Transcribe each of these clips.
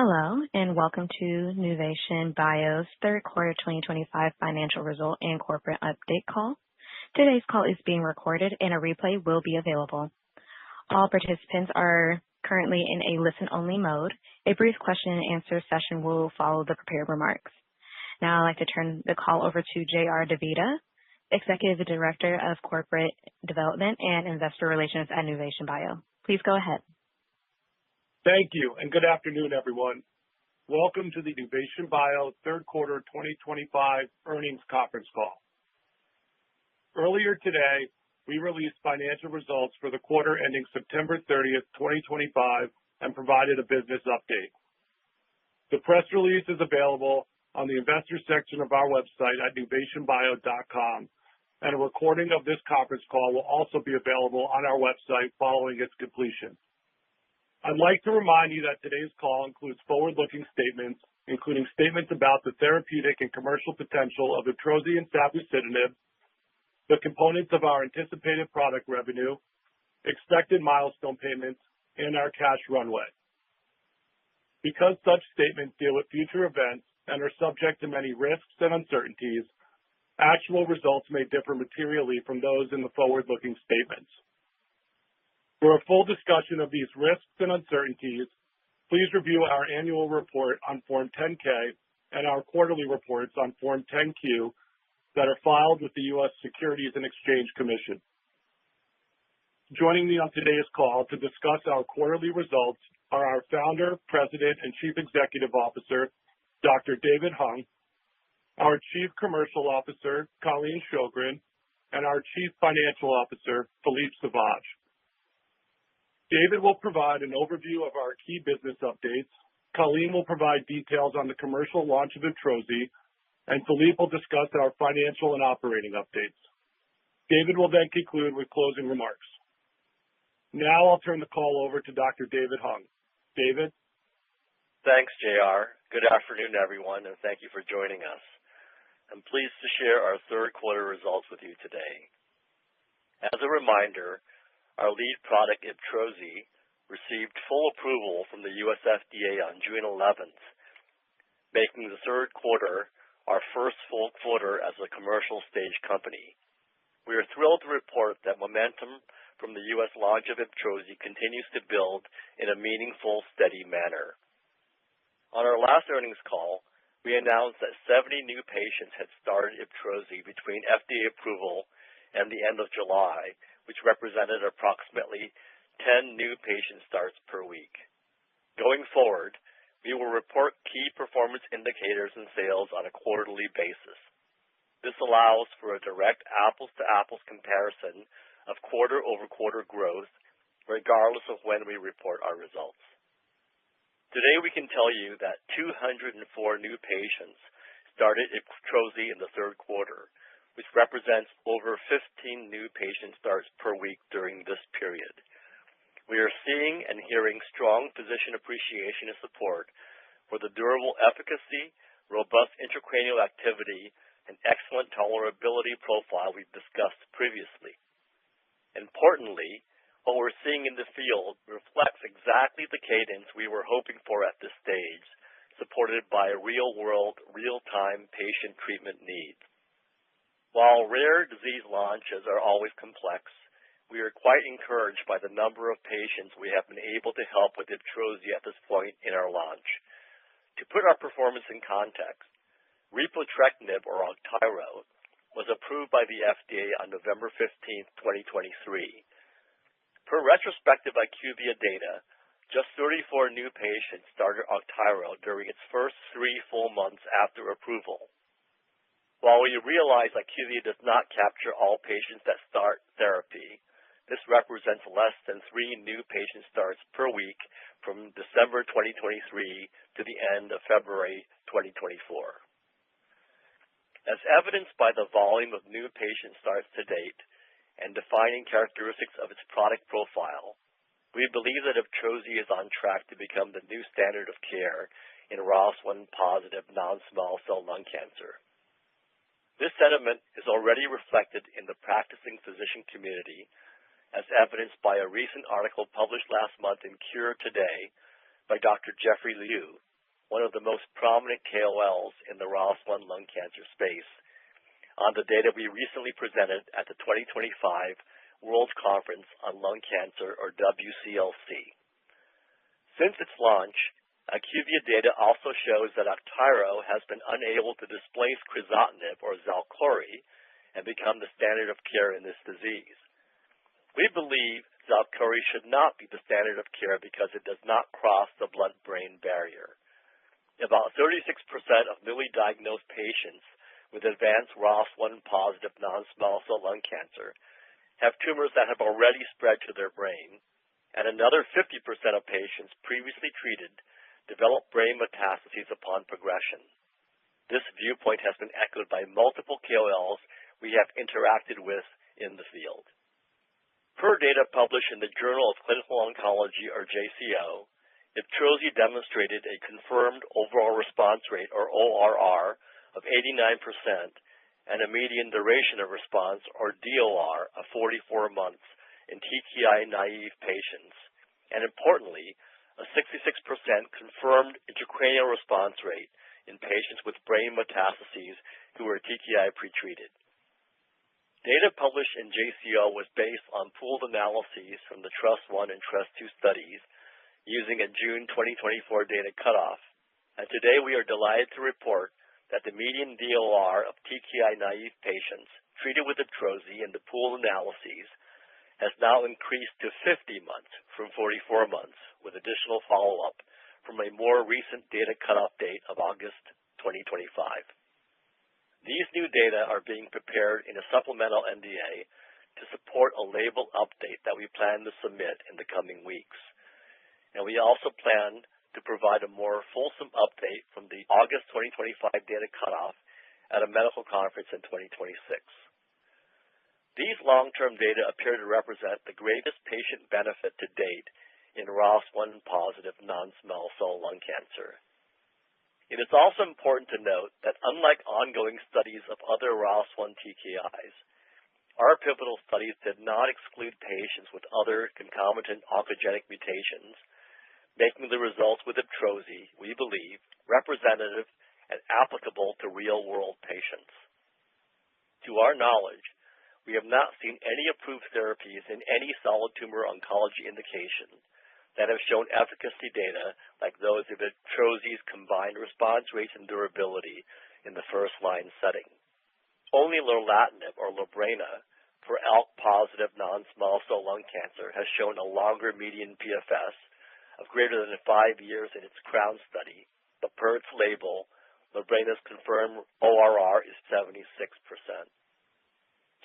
Hello, and welcome to Nuvation Bio's third quarter 2025 financial result and corporate update call. Today's call is being recorded, and a replay will be available. All participants are currently in a listen-only mode. A brief question-and-answer session will follow the prepared remarks. Now, I'd like to turn the call over to J.R. DeVita, Executive Director of Corporate Development and Investor Relations at Nuvation Bio. Please go ahead. Thank you, and good afternoon, everyone. Welcome to the Nuvation Bio third quarter 2025 earnings conference call. Earlier today, we released financial results for the quarter ending September 30th, 2025, and provided a business update. The press release is available on the investor section of our website at nuvationbio.com, and a recording of this conference call will also be available on our website following its completion. I'd like to remind you that today's call includes forward-looking statements, including statements about the therapeutic and commercial potential of IBTROZI and safusidenib, the components of our anticipated product revenue, expected milestone payments, and our cash runway. Because such statements deal with future events and are subject to many risks and uncertainties, actual results may differ materially from those in the forward-looking statements. For a full discussion of these risks and uncertainties, please review our annual report on Form 10-K and our quarterly reports on Form 10-Q that are filed with the U.S. Securities and Exchange Commission. Joining me on today's call to discuss our quarterly results are our Founder, President, and Chief Executive Officer, Dr. David Hung, our Chief Commercial Officer, Colleen Sjogren, and our Chief Financial Officer, Philippe Sauvage. David will provide an overview of our key business updates, Colleen will provide details on the commercial launch of IBTROZI, and Philippe will discuss our financial and operating updates. David will then conclude with closing remarks. Now I'll turn the call over to Dr. David Hung. David? Thanks, JR. Good afternoon, everyone, and thank you for joining us. I'm pleased to share our third quarter results with you today. As a reminder, our lead product, IBTROZI, received full approval from the U.S. FDA on June 11th, making the third quarter our first full quarter as a commercial stage company. We are thrilled to report that momentum from the U.S. launch of IBTROZI continues to build in a meaningful, steady manner. On our last earnings call, we announced that 70 new patients had started IBTROZI between FDA approval and the end of July, which represented approximately 10 new patient starts per week. Going forward, we will report key performance indicators and sales on a quarterly basis. This allows for a direct apples-to-apples comparison of quarter-over-quarter growth, regardless of when we report our results. Today, we can tell you that 204 new patients started IBTROZI in the third quarter, which represents over 15 new patient starts per week during this period. We are seeing and hearing strong physician appreciation and support for the durable efficacy, robust intracranial activity, and excellent tolerability profile we've discussed previously. Importantly, what we're seeing in the field reflects exactly the cadence we were hoping for at this stage, supported by real-world, real-time patient treatment needs. While rare disease launches are always complex, we are quite encouraged by the number of patients we have been able to help with IBTROZI at this point in our launch. To put our performance in context, repotrectinib, or Augtyro, was approved by the FDA on November 15th, 2023. Per retrospective IQVIA data, just 34 new patients started Augtyro during its first 3 full months after approval. While we realize IQVIA does not capture all patients that start therapy, this represents less than 3 new patient starts per week from December 2023 to the end of February 2024. As evidenced by the volume of new patient starts to date and defining characteristics of its product profile, we believe that IBTROZI is on track to become the new standard of care in ROS1-positive non-small cell lung cancer. This sentiment is already reflected in the practicing physician community, as evidenced by a recent article published last month in Cure Today by Dr. Jeffrey Liu, one of the most prominent KOLs in the ROS1 lung cancer space, on the data we recently presented at the 2025 World Conference on Lung Cancer, or WCLC. Since its launch, IQVIA data also shows that Augtyro has been unable to displace crizotinib or Xalkori and become the standard of care in this disease. We believe Xalkori should not be the standard of care because it does not cross the blood-brain barrier. About 36% of newly diagnosed patients with advanced ROS1-positive non-small cell lung cancer have tumors that have already spread to their brain, and another 50% of patients previously treated develop brain metastases upon progression. This viewpoint has been echoed by multiple KOLs we have interacted with in the field. Per data published in the Journal of Clinical Oncology, or JCO, IBTROZI demonstrated a confirmed overall response rate, or ORR, of 89% and a median duration of response, or DOR, of 44 months in TKI-naive patients, and importantly, a 66% confirmed intracranial response rate in patients with brain metastases who were TKI pretreated. Data published in JCO was based on pooled analyses from the TRUST-I and TRUST-II studies using a June 2024 data cutoff, and today we are delighted to report that the median DOR of TKI-naive patients treated with IBTROZI in the pooled analyses has now increased to 50 months from 44 months, with additional follow-up from a more recent data cutoff date of August 2025. These new data are being prepared in a supplemental NDA to support a label update that we plan to submit in the coming weeks. And we also plan to provide a more fulsome update from the August 2025 data cutoff at a medical conference in 2026. These long-term data appear to represent the greatest patient benefit to date in ROS1-positive non-small cell lung cancer. It is also important to note that unlike ongoing studies of other ROS1 TKIs, our pivotal studies did not exclude patients with other concomitant oncogenic mutations, making the results with IBTROZI, we believe, representative and applicable to real-world patients. To our knowledge, we have not seen any approved therapies in any solid tumor oncology indication that have shown efficacy data like those of IBTROZI's combined response rates and durability in the first-line setting. Only lorlatinib, or Lorbrena, for ALK-positive non-small cell lung cancer has shown a longer median PFS of greater than 5 years in its CROWN study, but per its label, Lorbraina's confirmed ORR is 76%.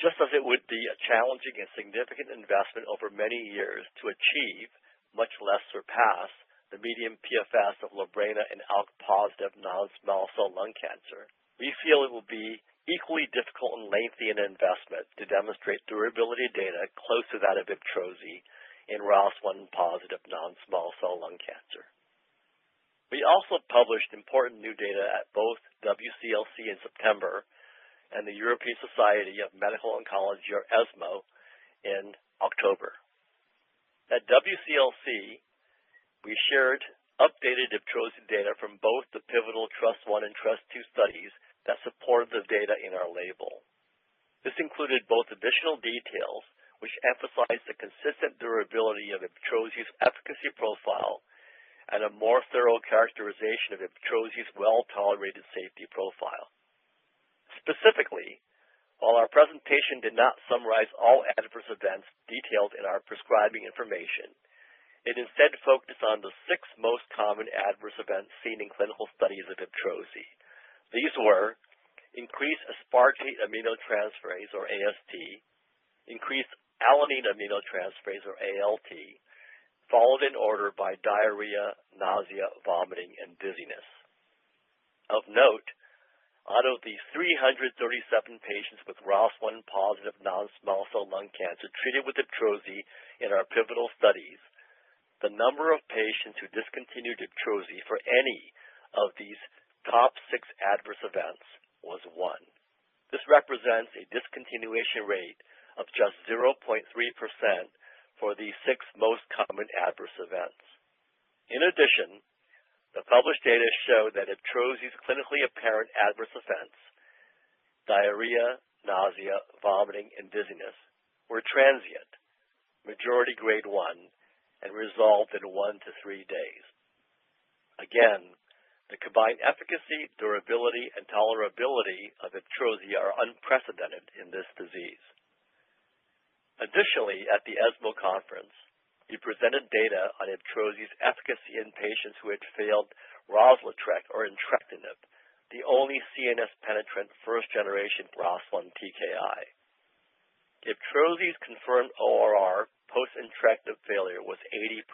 Just as it would be a challenging and significant investment over many years to achieve, much less surpass, the median PFS of Lorbrena in ALK-positive non-small cell lung cancer, we feel it will be equally difficult and lengthy an investment to demonstrate durability data close to that of IBTROZI in ROS1-positive non-small cell lung cancer. We also published important new data at both WCLC in September and the European Society of Medical Oncology, or ESMO, in October. At WCLC, we shared updated IBTROZI data from both the pivotal TRUST-I and TRUST-II studies that supported the data in our label. This included both additional details which emphasized the consistent durability of IBTROZI's efficacy profile and a more thorough characterization of IBTROZI's well-tolerated safety profile. Specifically, while our presentation did not summarize all adverse events detailed in our prescribing information, it instead focused on the 6 most common adverse events seen in clinical studies of IBTROZI. These were increased aspartate aminotransferase, or AST, increased alanine aminotransferase, or ALT, followed in order by diarrhea, nausea, vomiting, and dizziness. Of note, out of the 337 patients with ROS1-positive non-small cell lung cancer treated with IBTROZI in our pivotal studies, the number of patients who discontinued IBTROZI for any of these top 6 adverse events was 1. This represents a discontinuation rate of just 0.3% for the 6 most common adverse events. In addition, The published data show that IBTROZI's clinically apparent adverse events, diarrhea, nausea, vomiting, and dizziness, were transient, majority grade 1, and resolved in 1 to 3 days. Again, the combined efficacy, durability, and tolerability of IBTROZI are unprecedented in this disease. Additionally, at the ESMO conference, we presented data on IBTROZI's efficacy in patients who had failed Rozlytrek or entrectinib, the only CNS-penetrant first-generation ROS1 TKI. IBTROZI's confirmed ORR post-entrectinib failure was 80%.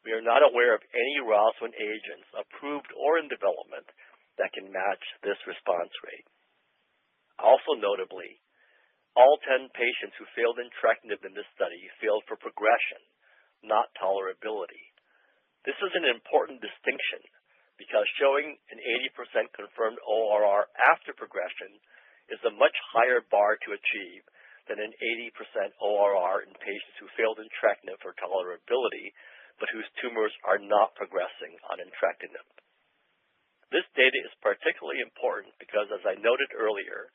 We are not aware of any ROS1 agents approved or in development that can match this response rate. Also notably, all 10 patients who failed entrectinib in this study failed for progression, not tolerability. This is an important distinction because showing an 80% confirmed ORR after progression is a much higher bar to achieve than an 80% ORR in patients who failed entrectinib for tolerability but whose tumors are not progressing on entrectinib. This data is particularly important because, as I noted earlier,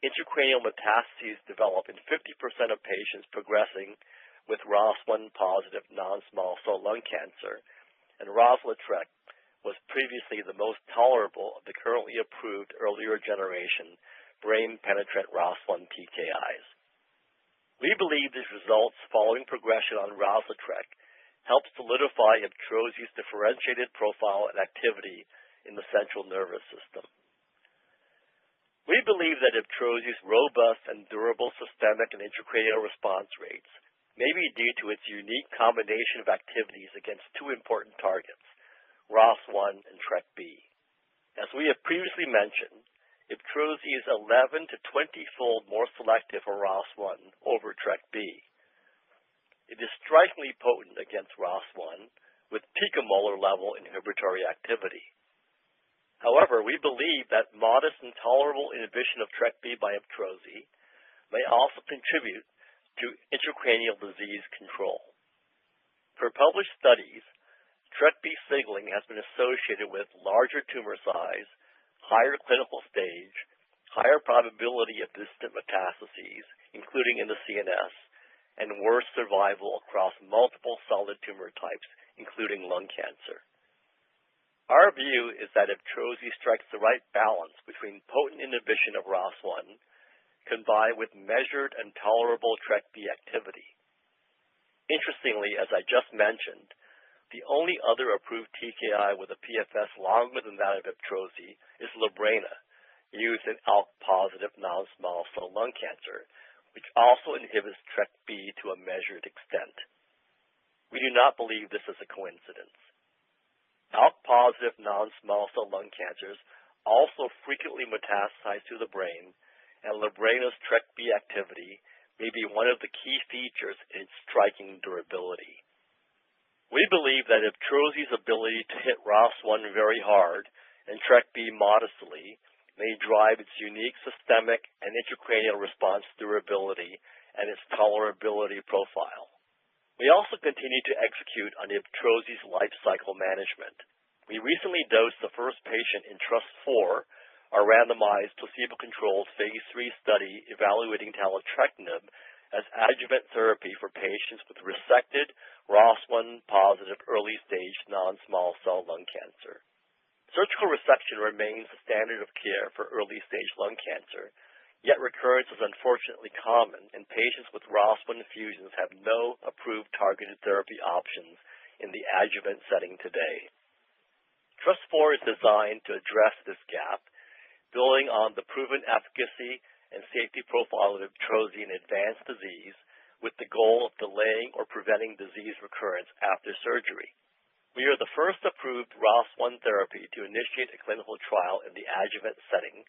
intracranial metastases develop in 50% of patients progressing with ROS1-positive non-small cell lung cancer, and Rozlytrek was previously the most tolerable of the currently approved earlier generation brain-penetrant ROS1 TKIs. We believe these results following progression on Rozlytrek help solidify IBTROZI's differentiated profile and activity in the central nervous system. We believe that IBTROZI's robust and durable systemic and intracranial response rates may be due to its unique combination of activities against two important targets, ROS1 and TRKB. As we have previously mentioned, IBTROZI is 11 to 20-fold more selective for ROS1 over TRKB. It is strikingly potent against ROS1 with picomolar level inhibitory activity. However, we believe that modest and tolerable inhibition of TRKB by IBTROZI may also contribute to intracranial disease control. Per published studies, TRKB signaling has been associated with larger tumor size, higher clinical stage, higher probability of distant metastases, including in the CNS, and worse survival across multiple solid tumor types, including lung cancer. Our view is that IBTROZI strikes the right balance between potent inhibition of ROS1 combined with measured and tolerable TRKB activity. Interestingly, as I just mentioned, the only other approved TKI with a PFS longer than that of IBTROZI is Lorbrena, used in ALK-positive non-small cell lung cancer, which also inhibits TRKB to a measured extent. We do not believe this is a coincidence. ALK-positive non-small cell lung cancers also frequently metastasize to the brain, and Lorbraina's TRKB activity may be one of the key features in its striking durability. We believe that IBTROZI's ability to hit ROS1 very hard and TRKB modestly may drive its unique systemic and intracranial response durability and its tolerability profile. We also continue to execute on IBTROZI's life cycle management. We recently dosed the first patient in TRUST-4, our randomized placebo-controlled phase 3 study evaluating taletrectinib as adjuvant therapy for patients with resected ROS1-positive early-stage non-small cell lung cancer. Surgical resection remains the standard of care for early-stage lung cancer, yet recurrence is unfortunately common, and patients with ROS1 fusions have no approved targeted therapy options in the adjuvant setting today. TRUST-4 is designed to address this gap, building on the proven efficacy and safety profile of IBTROZI in advanced disease with the goal of delaying or preventing disease recurrence after surgery. We are the first approved ROS1 therapy to initiate a clinical trial in the adjuvant setting,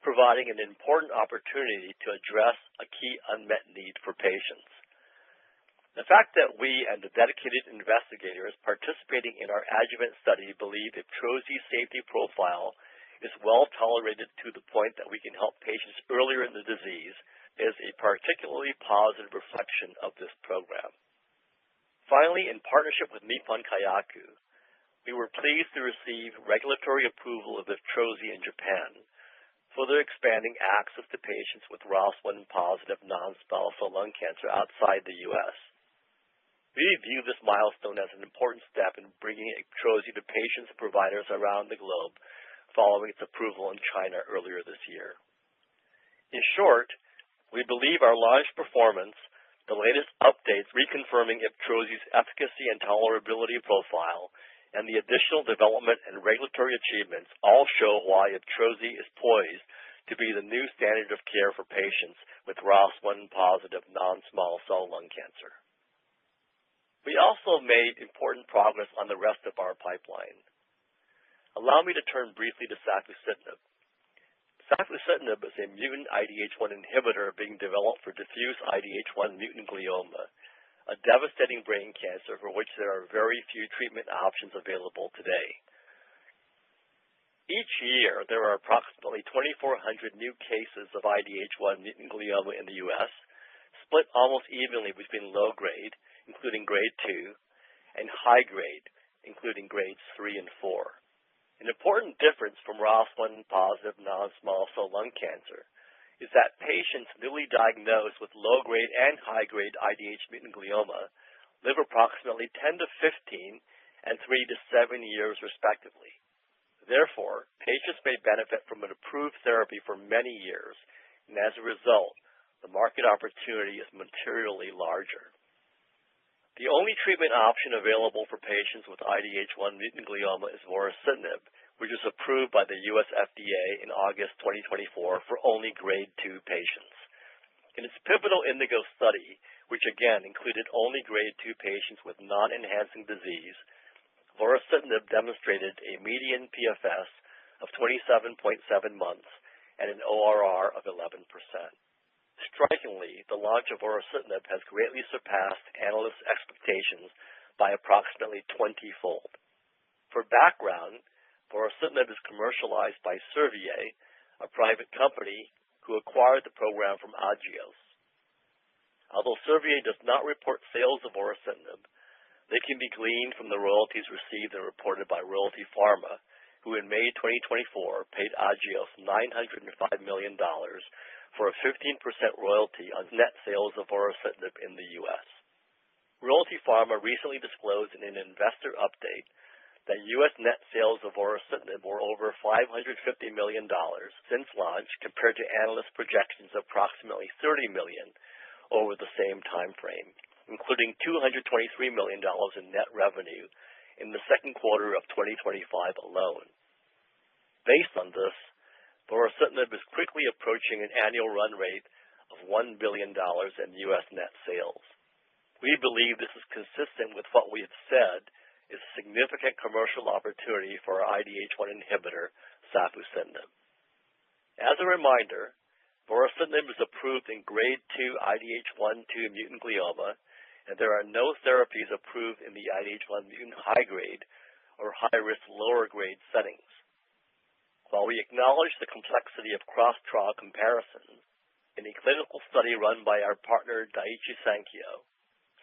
providing an important opportunity to address a key unmet need for patients. The fact that we and the dedicated investigators participating in our adjuvant study believe IBTROZI's safety profile is well tolerated to the point that we can help patients earlier in the disease is a particularly positive reflection of this program. Finally, in partnership with Nippon Kayaku, we were pleased to receive regulatory approval of IBTROZI in Japan, further expanding access to patients with ROS1-positive non-small cell lung cancer outside the U.S. We view this milestone as an important step in bringing IBTROZI to patients and providers around the globe following its approval in China earlier this year. In short, we believe our launch performance, the latest updates reconfirming IBTROZI's efficacy and tolerability profile, and the additional development and regulatory achievements all show why IBTROZI is poised to be the new standard of care for patients with ROS1-positive non-small cell lung cancer. We also made important progress on the rest of our pipeline. Allow me to turn briefly to safusidenib. Safusidenib is a mutant IDH1 inhibitor being developed for diffuse IDH1 mutant glioma, a devastating brain cancer for which there are very few treatment options available today. Each year, there are approximately 2,400 new cases of IDH1 mutant glioma in the U.S., split almost evenly between low grade, including grade 2, and high grade, including grades 3 and 4. An important difference from ROS1-positive non-small cell lung cancer is that patients newly diagnosed with low-grade and high-grade IDH mutant glioma live approximately 10 to 15 and 3 to 7 years respectively. Therefore, patients may benefit from an approved therapy for many years, and as a result, the market opportunity is materially larger. The only treatment option available for patients with IDH1 mutant glioma is vorasidenib, which was approved by the U.S. FDA in August 2024 for only grade 2 patients. In its pivotal INDIGO study, which again included only grade 2 patients with non-enhancing disease, vorasidenib demonstrated a median PFS of 27.7 months and an ORR of 11%. Strikingly, the launch of vorasidenib has greatly surpassed analysts' expectations by approximately 20-fold. For background, vorasidenib is commercialized by Servier, a private company who acquired the program from Agios. Although Servier does not report sales of vorasidenib, they can be gleaned from the royalties received and reported by Royalty Pharma, who in May 2024 paid Agios $905 million for a 15% royalty on net sales of vorasidenib in the U.S. Royalty Pharma recently disclosed in an investor update that U.S. net sales of vorasidenib were over $550 million since launch compared to analyst projections of approximately $30 million over the same time frame, including $223 million in net revenue in the second quarter of 2025 alone. Based on this, vorasidenib is quickly approaching an annual run rate of $1 billion in U.S. net sales. We believe this is consistent with what we have said is a significant commercial opportunity for our IDH1 inhibitor, safusidenib. As a reminder, vorasidenib is approved in grade 2 IDH1-2 mutant glioma, and there are no therapies approved in the IDH1 mutant high grade or high-risk lower grade settings. While we acknowledge the complexity of cross-trial comparison, in a clinical study run by our partner Daiichi Sankyo,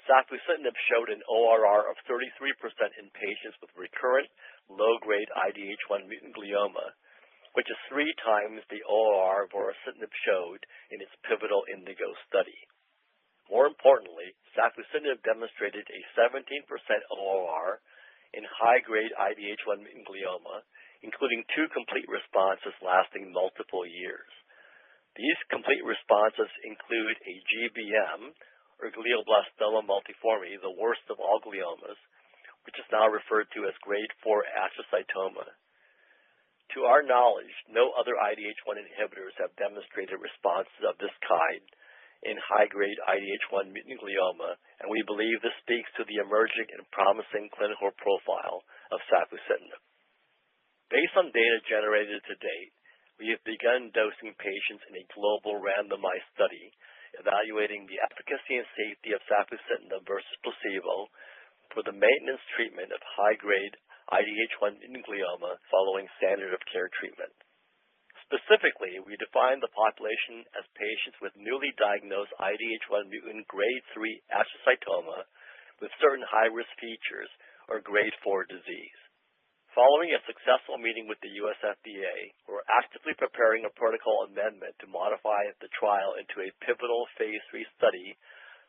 safusidenib showed an ORR of 33% in patients with recurrent low-grade IDH1 mutant glioma, which is 3 times the ORR vorasidenib showed in its pivotal INDIGO study. More importantly, safusidenib demonstrated a 17% ORR in high-grade IDH1 mutant glioma, including 2 complete responses lasting multiple years. These complete responses include a GBM, or glioblastoma multiforme, the worst of all gliomas, which is now referred to as grade 4 astrocytoma. To our knowledge, no other IDH1 inhibitors have demonstrated responses of this kind in high-grade IDH1 mutant glioma, and we believe this speaks to the emerging and promising clinical profile of safusidenib. Based on data generated to date, we have begun dosing patients in a global randomized study evaluating the efficacy and safety of safusidenib versus placebo for the maintenance treatment of high-grade IDH1 mutant glioma following standard of care treatment. Specifically, we define the population as patients with newly diagnosed IDH1 mutant grade 3 astrocytoma with certain high-risk features or grade 4 disease. Following a successful meeting with the U.S. FDA, we're actively preparing a protocol amendment to modify the trial into a pivotal phase 3 study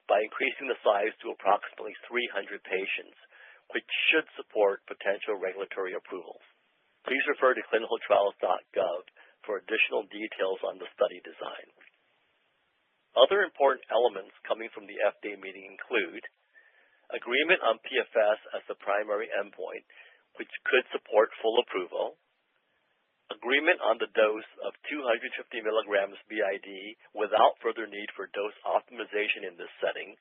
by increasing the size to approximately 300 patients, which should support potential regulatory approvals. Please refer to clinicaltrials.gov for additional details on the study design. Other important elements coming from the FDA meeting include agreement on PFS as the primary endpoint, which could support full approval, agreement on the dose of 250 milligrams BID without further need for dose optimization in this setting,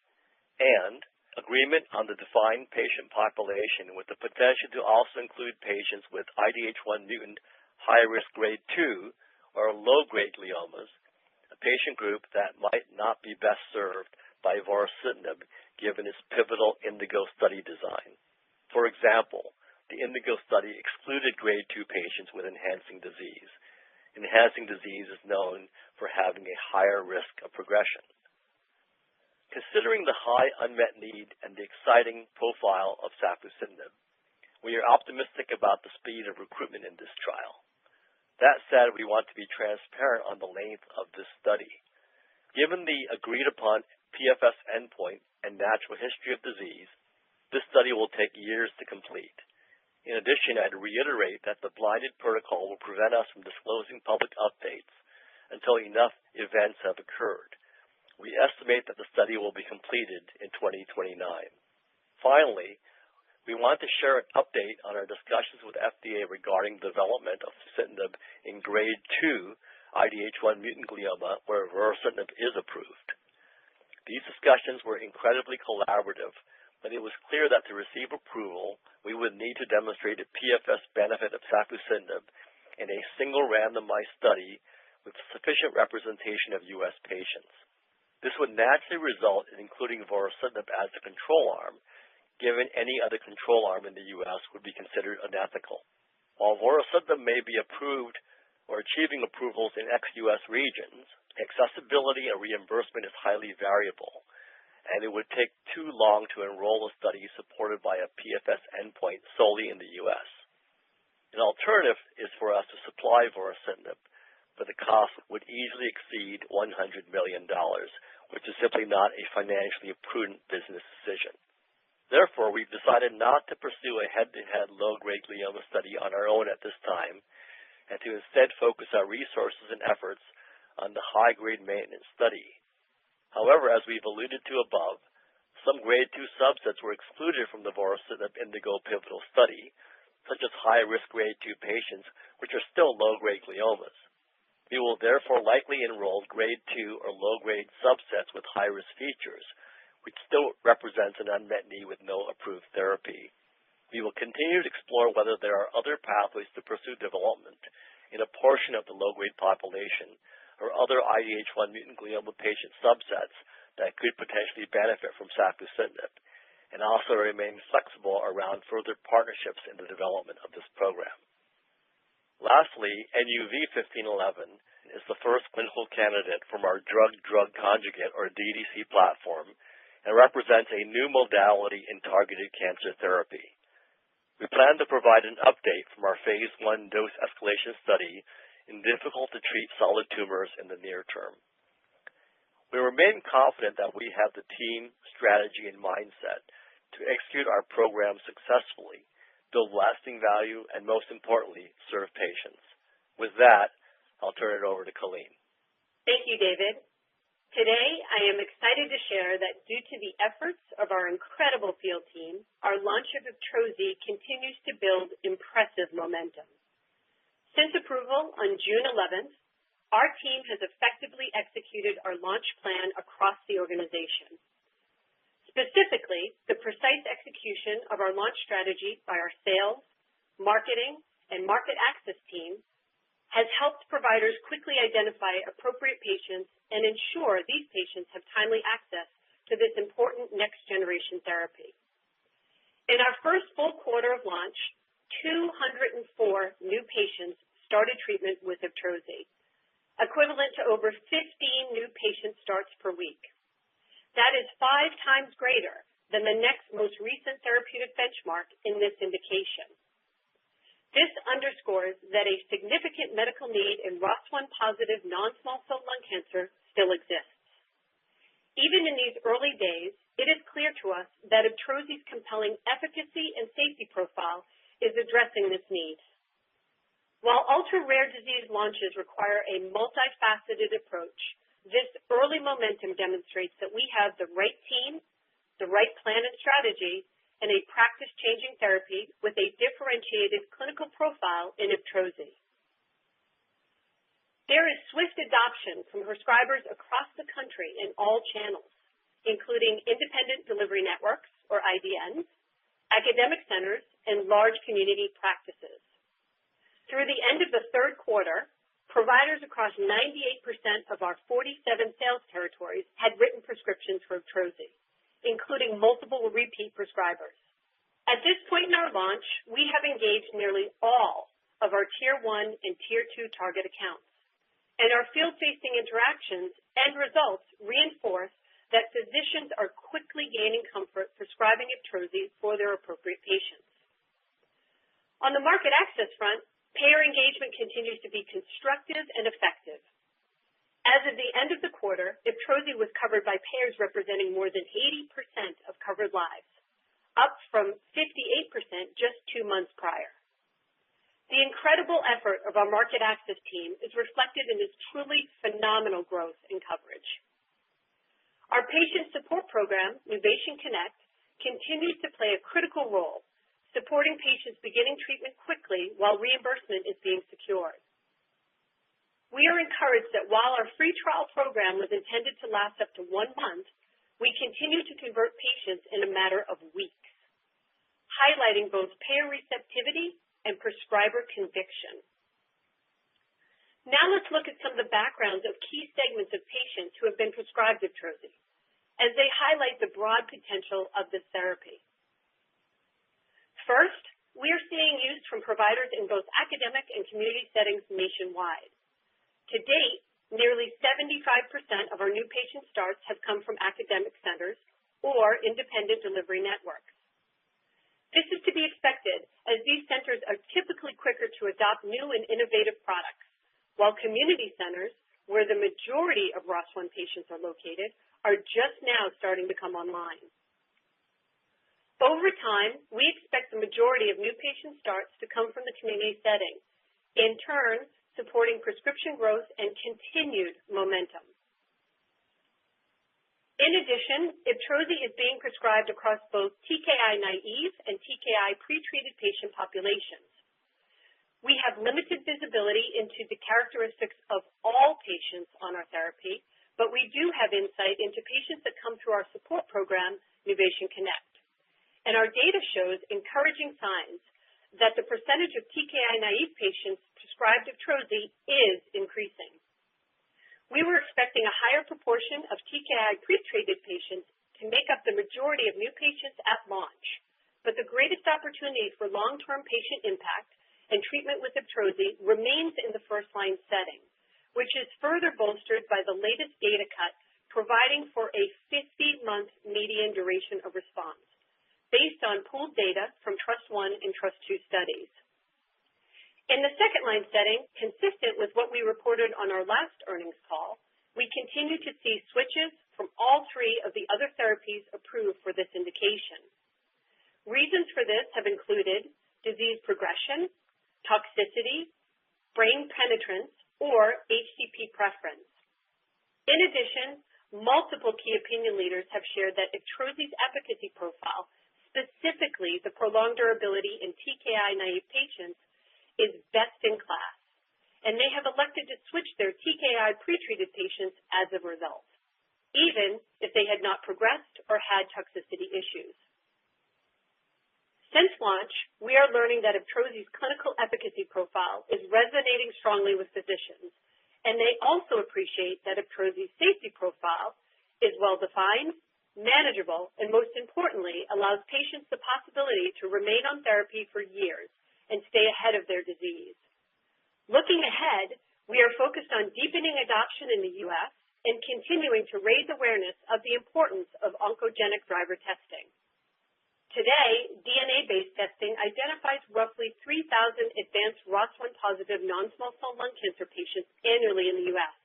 and agreement on the defined patient population with the potential to also include patients with IDH1 mutant high-risk grade 2 or low-grade gliomas, a patient group that might not be best served by vorasidenib given its pivotal INDIGO study design. For example, the INDIGO study excluded grade 2 patients with enhancing disease. Enhancing disease is known for having a higher risk of progression. Considering the high unmet need and the exciting profile of safusidenib, we are optimistic about the speed of recruitment in this trial. That said, we want to be transparent on the length of this study. Given the agreed-upon PFS endpoint and natural history of disease, this study will take years to complete. In addition, I'd reiterate that the blinded protocol will prevent us from disclosing public updates until enough events have occurred. We estimate that the study will be completed in 2029. Finally, we want to share an update on our discussions with FDA regarding the development of safusidenib in grade 2 IDH1 mutant glioma where vorasidenib is approved. These discussions were incredibly collaborative, but it was clear that to receive approval, we would need to demonstrate a PFS benefit of safusidenib in a single randomized study with sufficient representation of U.S. patients. This would naturally result in including vorasidenib as the control arm, given any other control arm in the U.S. would be considered unethical. While vorasidenib may be approved or achieving approvals in ex-U.S. regions, accessibility and reimbursement is highly variable, and it would take too long to enroll a study supported by a PFS endpoint solely in the U.S. An alternative is for us to supply vorasidenib, but the cost would easily exceed $100 million, which is simply not a financially prudent business decision. Therefore, we've decided not to pursue a head-to-head low-grade glioma study on our own at this time, and to instead focus our resources and efforts on the high-grade maintenance study. However, as we've alluded to above, some grade 2 subsets were excluded from the vorasidenib INDIGO pivotal study, such as high-risk grade 2 patients, which are still low-grade gliomas. We will therefore likely enroll grade 2 or low-grade subsets with high-risk features, which still represents an unmet need with no approved therapy. We will continue to explore whether there are other pathways to pursue development in a portion of the low-grade population or other IDH1 mutant glioma patient subsets that could potentially benefit from safusidenib, and also remain flexible around further partnerships in the development of this program. Lastly, NUV-1511 is the first clinical candidate from our drug-drug conjugate, or DDC platform, and represents a new modality in targeted cancer therapy. We plan to provide an update from our phase 1 dose escalation study in difficult-to-treat solid tumors in the near term. We remain confident that we have the team, strategy, and mindset to execute our program successfully, build lasting value, and most importantly, serve patients. With that, I'll turn it over to Colleen. Thank you, David. Today, I am excited to share that due to the efforts of our incredible field team, our launch of IBTROZI continues to build impressive momentum. Since approval on June 11th, our team has effectively executed our launch plan across the organization. Specifically, the precise execution of our launch strategy by our sales, marketing, and market access team has helped providers quickly identify appropriate patients and ensure these patients have timely access to this important next-generation therapy. In our first full quarter of launch, 204 new patients started treatment with IBTROZI, equivalent to over 15 new patient starts per week. That is 5 times greater than the next most recent therapeutic benchmark in this indication. This underscores that a significant medical need in ROS1-positive non-small cell lung cancer still exists. Even in these early days, it is clear to us that IBTROZI's compelling efficacy and safety profile is addressing this need. While ultra-rare disease launches require a multifaceted approach, this early momentum demonstrates that we have the right team, the right plan and strategy, and a practice-changing therapy with a differentiated clinical profile in IBTROZI. There is swift adoption from prescribers across the country in all channels, including independent delivery networks, or IDNs, academic centers, and large community practices. Through the end of the third quarter, providers across 98% of our 47 sales territories had written prescriptions for IBTROZI, including multiple repeat prescribers. At this point in our launch, we have engaged nearly all of our Tier 1 and Tier 2 target accounts, and our field-facing interactions and results reinforce that physicians are quickly gaining comfort prescribing IBTROZI for their appropriate patients. On the market access front, payer engagement continues to be constructive and effective. As of the end of the quarter, IBTROZI was covered by payers representing more than 80% of covered lives, up from 58% just 2 months prior. The incredible effort of our market access team is reflected in this truly phenomenal growth in coverage. Our patient support program, Nuvation Connect, continues to play a critical role, supporting patients beginning treatment quickly while reimbursement is being secured. We are encouraged that while our free trial program was intended to last up to 1 month, we continue to convert patients in a matter of weeks, highlighting both payer receptivity and prescriber conviction. Now let's look at some of the backgrounds of key segments of patients who have been prescribed IBTROZI, as they highlight the broad potential of this therapy. First, we are seeing use from providers in both academic and community settings nationwide. To date, nearly 75% of our new patient starts have come from academic centers or independent delivery networks. This is to be expected, as these centers are typically quicker to adopt new and innovative products, while community centers, where the majority of ROS1 patients are located, are just now starting to come online. Over time, we expect the majority of new patient starts to come from the community setting, in turn supporting prescription growth and continued momentum. In addition, IBTROZI is being prescribed across both TKI-naive and TKI pretreated patient populations. We have limited visibility into the characteristics of all patients on our therapy, but we do have insight into patients that come through our support program, Nuvation Connect. And our data shows encouraging signs that the percentage of TKI-naive patients prescribed IBTROZI is increasing. We were expecting a higher proportion of TKI pretreated patients to make up the majority of new patients at launch, but the greatest opportunity for long-term patient impact and treatment with IBTROZI remains in the first-line setting, which is further bolstered by the latest data cut providing for a 50-month median duration of response, based on pooled data from TRUST-I and TRUST-II studies. In the second-line setting, consistent with what we reported on our last earnings call, we continue to see switches from all 3 of the other therapies approved for this indication. Reasons for this have included disease progression, toxicity, brain penetrance, or HCP preference. In addition, multiple key opinion leaders have shared that IBTROZI's efficacy profile, specifically the prolonged durability in TKI-naive patients, is best in class, and they have elected to switch their TKI pretreated patients as a result, even if they had not progressed or had toxicity issues. Since launch, we are learning that IBTROZI's clinical efficacy profile is resonating strongly with physicians, and they also appreciate that IBTROZI's safety profile is well-defined, manageable, and most importantly, allows patients the possibility to remain on therapy for years and stay ahead of their disease. Looking ahead, we are focused on deepening adoption in the U.S. and continuing to raise awareness of the importance of oncogenic driver testing. Today, DNA-based testing identifies roughly 3,000 advanced ROS1 positive non-small cell lung cancer patients annually in the U.S.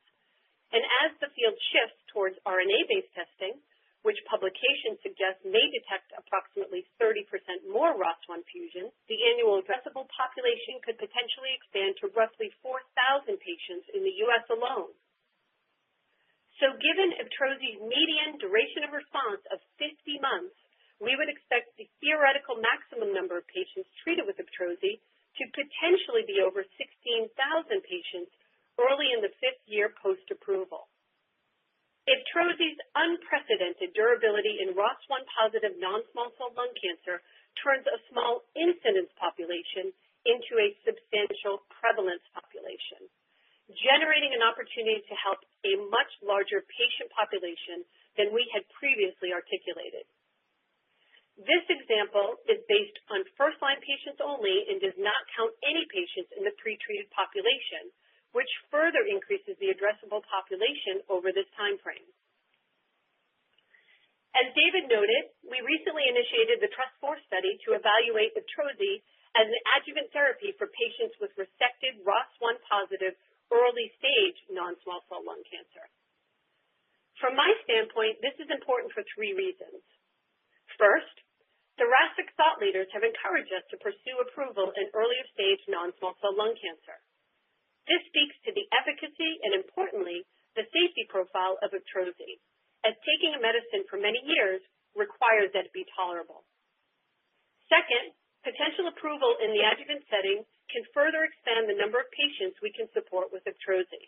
And as the field shifts towards RNA-based testing, which publications suggest may detect approximately 30% more ROS1 fusion, the annual addressable population could potentially expand to roughly 4,000 patients in the U.S. alone. So given IBTROZI's median duration of response of 50 months, we would expect the theoretical maximum number of patients treated with IBTROZI to potentially be over 16,000 patients early in the 5th year post-approval. IBTROZI's unprecedented durability in ROS1 positive non-small cell lung cancer turns a small incidence population into a substantial prevalence population, generating an opportunity to help a much larger patient population than we had previously articulated. This example is based on first-line patients only and does not count any patients in the pretreated population, which further increases the addressable population over this time frame. As David noted, we recently initiated the TRUST-4 study to evaluate IBTROZI as an adjuvant therapy for patients with resected ROS1 positive early-stage non-small cell lung cancer. From my standpoint, this is important for 3 reasons. First, thoracic thought leaders have encouraged us to pursue approval in earlier stage non-small cell lung cancer. This speaks to the efficacy and, importantly, the safety profile of IBTROZI, as taking a medicine for many years requires that it be tolerable. Second, potential approval in the adjuvant setting can further expand the number of patients we can support with IBTROZI.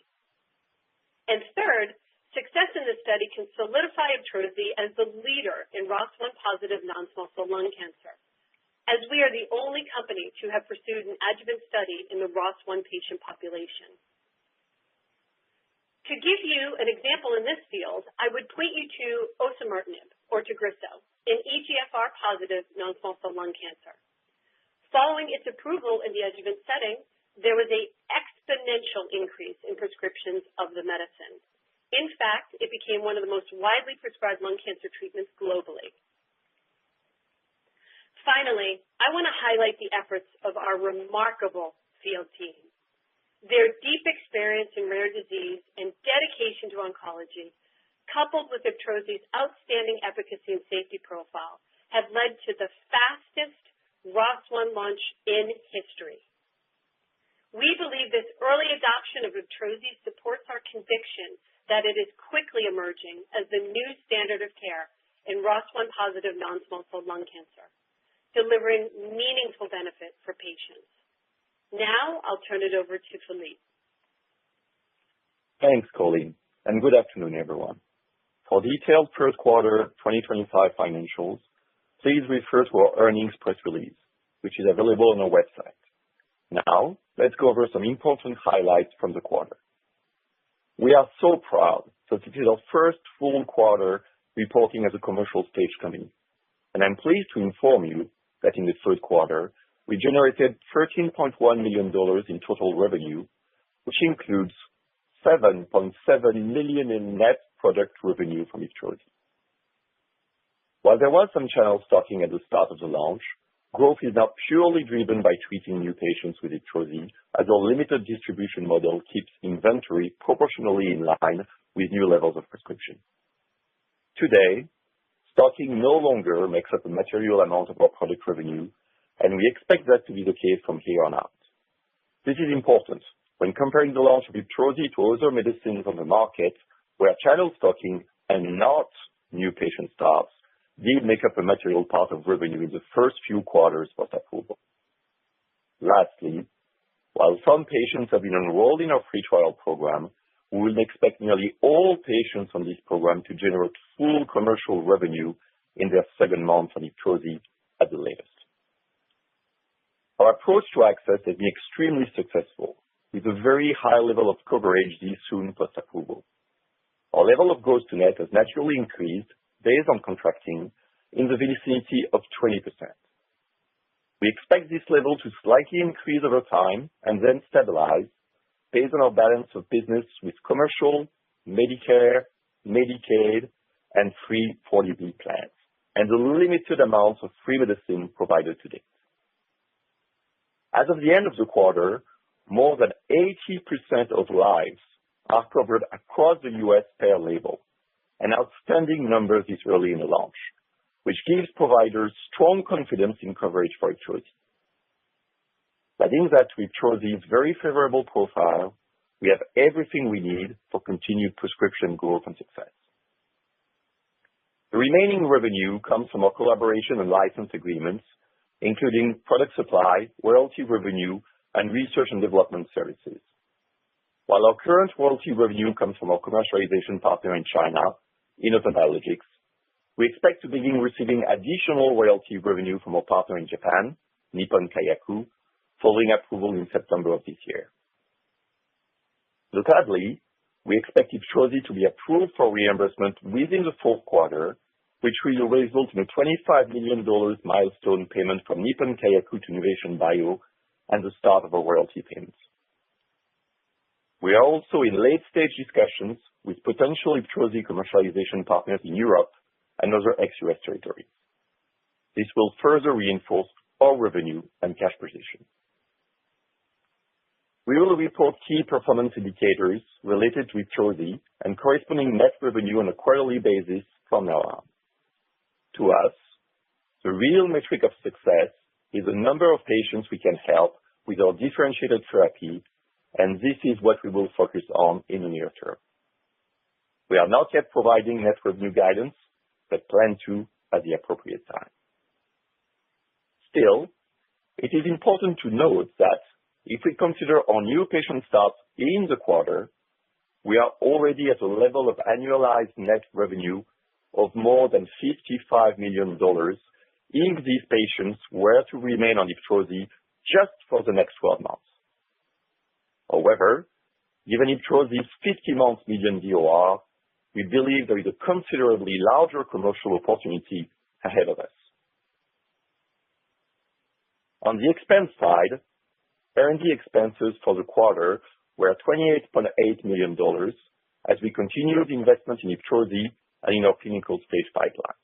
And third, success in this study can solidify IBTROZI as the leader in ROS1 positive non-small cell lung cancer, as we are the only company to have pursued an adjuvant study in the ROS1 patient population. To give you an example in this field, I would point you to osimertinib, or Tagrisso, in EGFR positive non-small cell lung cancer. Following its approval in the adjuvant setting, there was an exponential increase in prescriptions of the medicine. In fact, it became one of the most widely prescribed lung cancer treatments globally. Finally, I want to highlight the efforts of our remarkable field team. Their deep experience in rare disease and dedication to oncology, coupled with IBTROZI's outstanding efficacy and safety profile, have led to the fastest ROS1 launch in history. We believe this early adoption of IBTROZI supports our conviction that it is quickly emerging as the new standard of care in ROS1 positive non-small cell lung cancer, delivering meaningful benefit for patients. Now I'll turn it over to Philippe. Thanks, Colleen, and good afternoon, everyone. For detailed first quarter 2025 financials, please refer to our earnings press release, which is available on our website. Now, let's go over some important highlights from the quarter. We are so proud that it is our first full quarter reporting as a commercial stage company, and I'm pleased to inform you that in the third quarter, we generated $13.1 million in total revenue, which includes $7.7 million in net product revenue from IBTROZI. While there was some channel stocking at the start of the launch, growth is now purely driven by treating new patients with IBTROZI, as our limited distribution model keeps inventory proportionally in line with new levels of prescription. Today, stocking no longer makes up a material amount of our product revenue, and we expect that to be the case from here on out. This is important when comparing the launch of IBTROZI to other medicines on the market, where channel stocking and not new patient starts did make up a material part of revenue in the first few quarters post-approval. Lastly, while some patients have been enrolled in our free trial program, we will expect nearly all patients on this program to generate full commercial revenue in their second month on IBTROZI at the latest. Our approach to access has been extremely successful, with a very high level of coverage this soon post-approval. Our level of gross to net has naturally increased based on contracting in the vicinity of 20%. We expect this level to slightly increase over time and then stabilize based on our balance of business with commercial, Medicare, Medicaid, and free 40B plans. and the limited amounts of free medicine provided to date. As of the end of the quarter, more than 80% of lives are covered across the U.S. payer label, an outstanding number this early in the launch, which gives providers strong confidence in coverage for IBTROZI. Adding that to IBTROZI's very favorable profile, we have everything we need for continued prescription growth and success. The remaining revenue comes from our collaboration and license agreements, including product supply, royalty revenue, and research and development services. While our current royalty revenue comes from our commercialization partner in China, Innovent Biologics, we expect to begin receiving additional royalty revenue from our partner in Japan, Nippon Kayaku, following approval in September of this year. Notably, we expect IBTROZI to be approved for reimbursement within the fourth quarter, which will result in a $25 million milestone payment from Nippon Kayaku to Nuvation Bio and the start of our royalty payments. We are also in late-stage discussions with potential IBTROZI commercialization partners in Europe and other ex-US territories. This will further reinforce our revenue and cash position. We will report key performance indicators related to IBTROZI and corresponding net revenue on a quarterly basis from now on. To us, the real metric of success is the number of patients we can help with our differentiated therapy, and this is what we will focus on in the near term. We are not yet providing net revenue guidance, but plan to at the appropriate time. Still, it is important to note that if we consider our new patient starts in the quarter, we are already at a level of annualized net revenue of more than $55 million if these patients were to remain on IBTROZI just for the next 12 months. However, given IBTROZI's 50-month median DOR, we believe there is a considerably larger commercial opportunity ahead of us. On the expense side, R&D expenses for the quarter were $28.8 million as we continued investment in IBTROZI and in our clinical stage pipeline.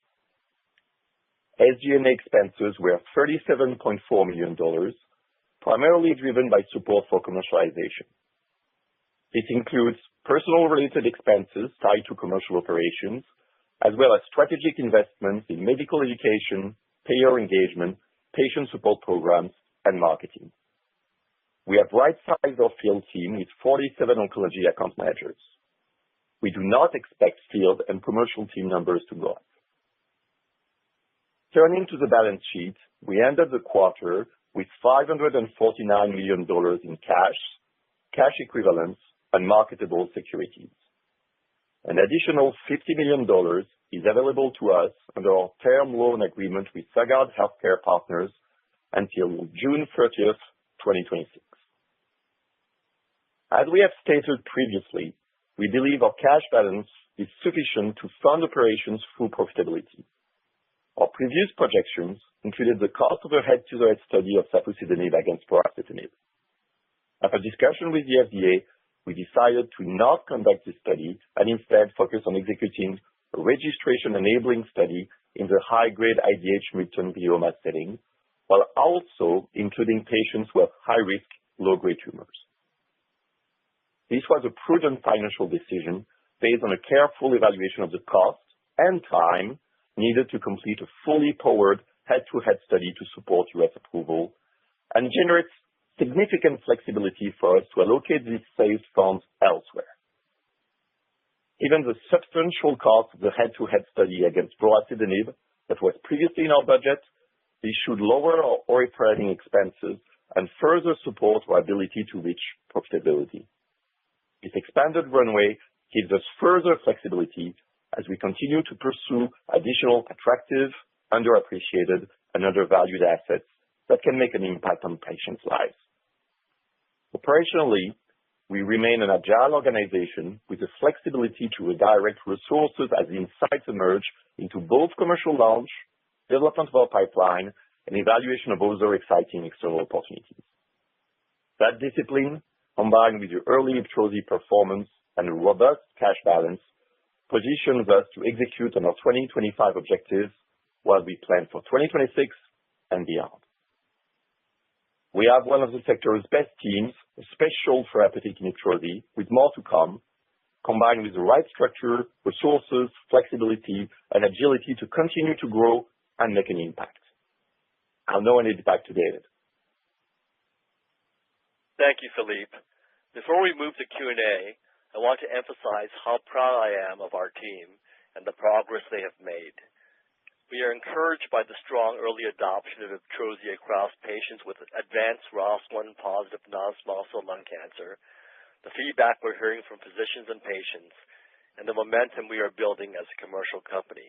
SG&A expenses were $37.4 million, primarily driven by support for commercialization. This includes personnel-related expenses tied to commercial operations, as well as strategic investments in medical education, payer engagement, patient support programs, and marketing. We have right-sized our field team with 47 oncology account managers. We do not expect field and commercial team numbers to go up. Turning to the balance sheet, we ended the quarter with $549 million in cash equivalents, and marketable securities. An additional $50 million is available to us under our term loan agreement with Sagard Healthcare Partners until June 30th, 2026. As we have stated previously, we believe our cash balance is sufficient to fund operations through profitability. Our previous projections included the cost of a head-to-head study of safusidenib against vorasidenib. After discussion with the FDA, we decided to not conduct this study and instead focus on executing a registration-enabling study in the high-grade IDH mutant glioma setting, while also including patients with high-risk, low-grade tumors. This was a prudent financial decision based on a careful evaluation of the cost and time needed to complete a fully powered head-to-head study to support U.S. approval and generates significant flexibility for us to allocate these saved funds elsewhere. Given the substantial cost of the head-to-head study against vorasidenib that was previously in our budget, this should lower our operating expenses and further support our ability to reach profitability. This expanded runway gives us further flexibility as we continue to pursue additional attractive, underappreciated, and undervalued assets that can make an impact on patients' lives. Operationally, we remain an agile organization with the flexibility to redirect resources as insights emerge into both commercial launch, development of our pipeline, and evaluation of other exciting external opportunities. That discipline, combined with the early IBTROZI performance and a robust cash balance, positions us to execute on our 2025 objectives what we plan for 2026 and beyond. We have one of the sector's best teams, a special therapeutic in IBTROZI, with more to come, combined with the right structure, resources, flexibility, and agility to continue to grow and make an impact. I'll now hand it back to David. Thank you, Philippe. Before we move to Q&A, I want to emphasize how proud I am of our team and the progress they have made. We are encouraged by the strong early adoption of IBTROZI across patients with advanced ROS1-positive non-small cell lung cancer, the feedback we're hearing from physicians and patients, and the momentum we are building as a commercial company.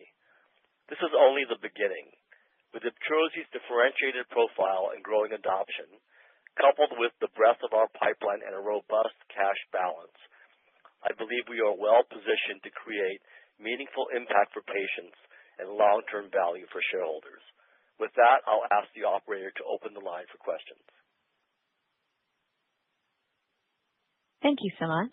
This is only the beginning. With IBTROZI's differentiated profile and growing adoption, coupled with the breadth of our pipeline and a robust cash balance, I believe we are well positioned to create meaningful impact for patients and long-term value for shareholders. With that, I'll ask the operator to open the line for questions. Thank you so much.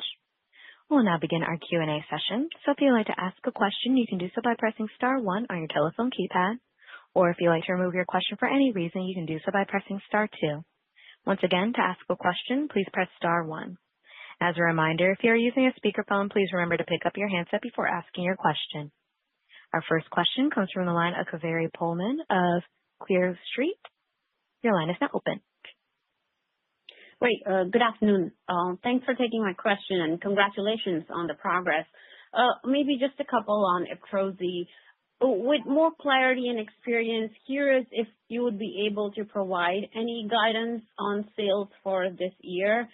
We'll now begin our Q&A session. So if you'd like to ask a question, you can do so by pressing star 1 on your telephone keypad. Or if you'd like to remove your question for any reason, you can do so by pressing star 2. Once again, to ask a question, please press star 1. As a reminder, if you are using a speakerphone, please remember to pick up your handset before asking your question. Our first question comes from the line of Kaveri Pullman of Clear Street. Your line is now open. Great. Good afternoon. Thanks for taking my question and congratulations on the progress. Maybe just a couple on IBTROZI. With more clarity and experience, curious if you would be able to provide any guidance on sales for this year.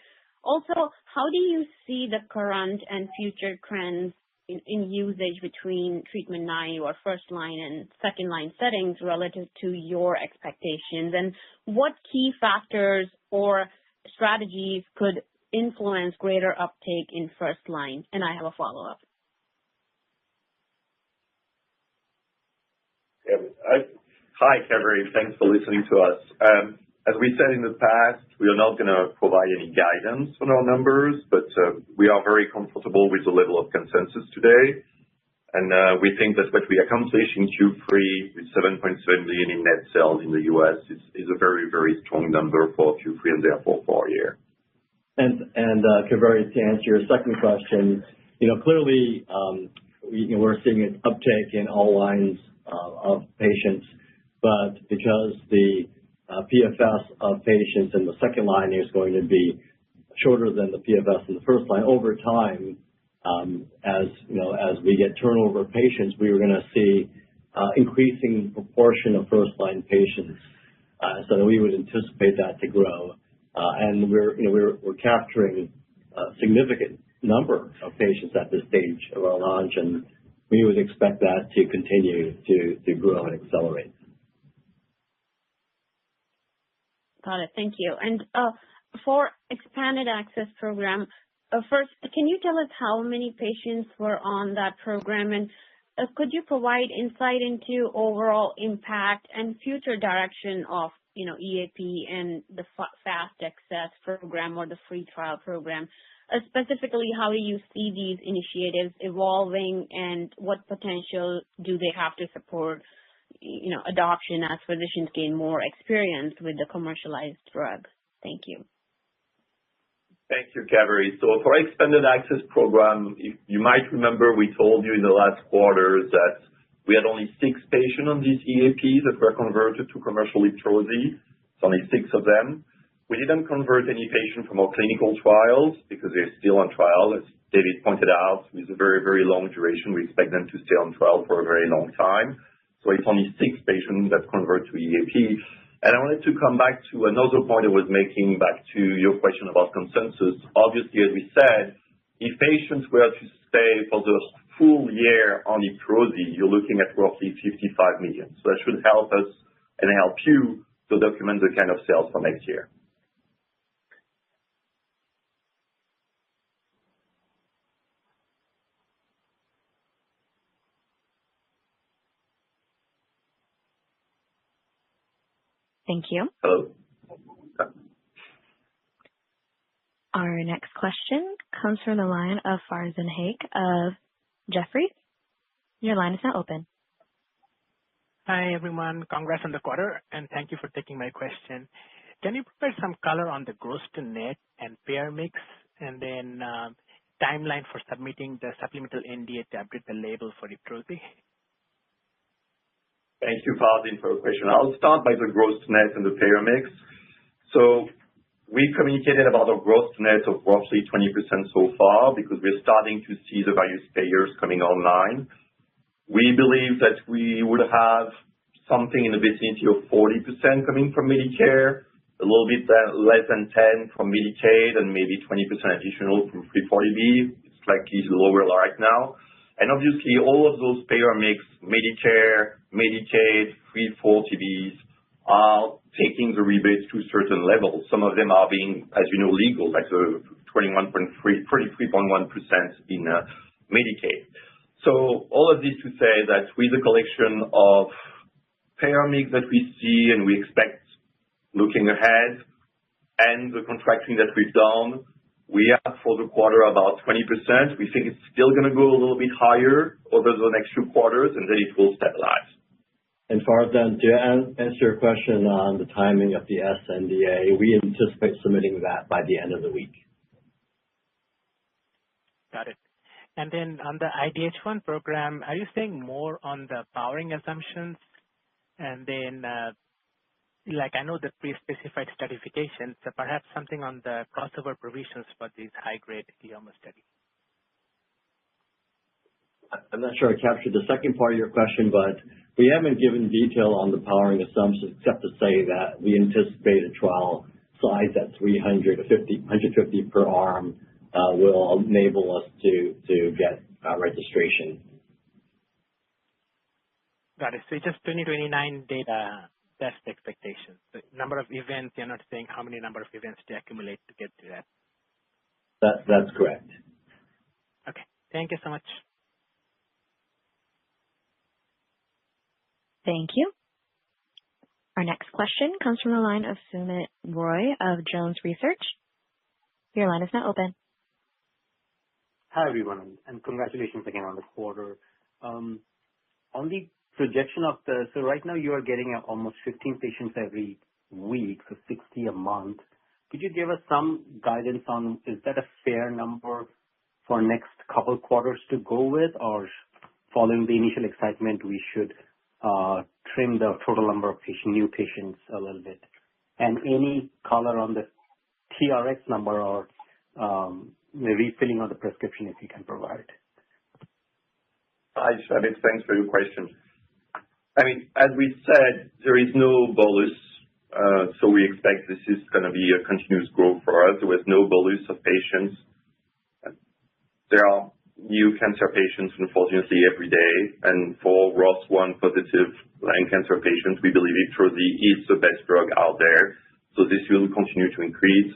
Also, how do you see the current and future trends in usage between treatment-naive or first-line and second-line settings relative to your expectations? And what key factors or strategies could influence greater uptake in first-line? And I have a follow-up. Hi, Kaveri. Thanks for listening to us. As we said in the past, we are not going to provide any guidance on our numbers, but we are very comfortable with the level of consensus today. And we think that what we accomplished in Q3 with $7.7 million in net sales in the U.S. is a very, very strong number for Q3 and therefore for our year. And Kaveri, to answer your second question, clearly we're seeing an uptake in all lines of patients, but because the PFS of patients in the second line is going to be shorter than the PFS in the first line, over time, as we get turnover of patients, we are going to see increasing proportion of first line patients. So we would anticipate that to grow, and we're capturing a significant number of patients at this stage of our launch, and we would expect that to continue to grow and accelerate. Got it. Thank you. And for expanded access program, first, can you tell us how many patients were on that program? And could you provide insight into overall impact and future direction of EAP and the fast access program or the free trial program? Specifically, how do you see these initiatives evolving, and what potential do they have to support adoption as physicians gain more experience with the commercialized drug? Thank you. Thank you, Kaveri. So for expanded access program, you might remember we told you in the last quarter that we had only 6 patients on these EAPs that were converted to commercial IBTROZI. It's only 6 of them. We didn't convert any patient from our clinical trials because they're still on trial. As David pointed out, with a very, very long duration, we expect them to stay on trial for a very long time. So it's only 6 patients that convert to EAP. And I wanted to come back to another point I was making back to your question about consensus. Obviously, as we said, if patients were to stay for the full year on IBTROZI, you're looking at roughly $55 million. So that should help us and help you to document the kind of sales for next year. Thank you. Hello. Our next question comes from the line of Farzin Haque of Jefferies. Your line is now open. Hi, everyone. Congrats on the quarter, and thank you for taking my question. Can you provide some color on the gross to net and payer mix, and then timeline for submitting the supplemental NDA to update the label for IBTROZI? Thank you, Fardin, for your question. I'll start by the gross to net and the payer mix. So we communicated about a gross to net of roughly 20% so far because we're starting to see the various payers coming online. We believe that we would have something in the vicinity of 40% coming from Medicare, a little bit less than 10 from Medicaid, and maybe 20% additional from 340B. It's slightly lower right now. And obviously, all of those payer mix, Medicare, Medicaid, 340Bs, are taking the rebates to certain levels. Some of them are being, as you know, legal, like the 33.1% in Medicaid. So all of this to say that with the collection of payer mix that we see and we expect looking ahead and the contracting that we've done, we have for the quarter about 20%. We think it's still going to go a little bit higher over the next few quarters, and then it will stabilize. And Fardin, to answer your question on the timing of the sNDA, we anticipate submitting that by the end of the week. Got it. And then on the IDH1 program, are you saying more on the powering assumptions? And then, I know the pre-specified stratification, so perhaps something on the crossover provisions for these high-grade glioma study. I'm not sure I captured the second part of your question, but we haven't given detail on the powering assumptions except to say that we anticipate a trial size at 150 per arm will enable us to get registration. Got it. So just 2029 data, that's the expectation. The number of events, you're not saying how many number of events to accumulate to get to that. That's correct. Okay. Thank you so much. Thank you. Our next question comes from the line of Sumit Roy of Jones Research. Your line is now open. Hi, everyone, and congratulations again on the quarter. On the projection of so right now you are getting almost 15 patients every week, so 60 a month. Could you give us some guidance on, is that a fair number for next couple quarters to go with, or following the initial excitement, we should trim the total number of new patients a little bit? And any color on the TRX number or the refilling of the prescription, if you can provide. Hi, Sumit. Thanks for your question. I mean, as we said, there is no bolus, so we expect this is going to be a continuous growth for us. There was no bolus of patients. There are new cancer patients, unfortunately, every day, and for ROS1 positive lung cancer patients, we believe IBTROZI is the best drug out there, so this will continue to increase.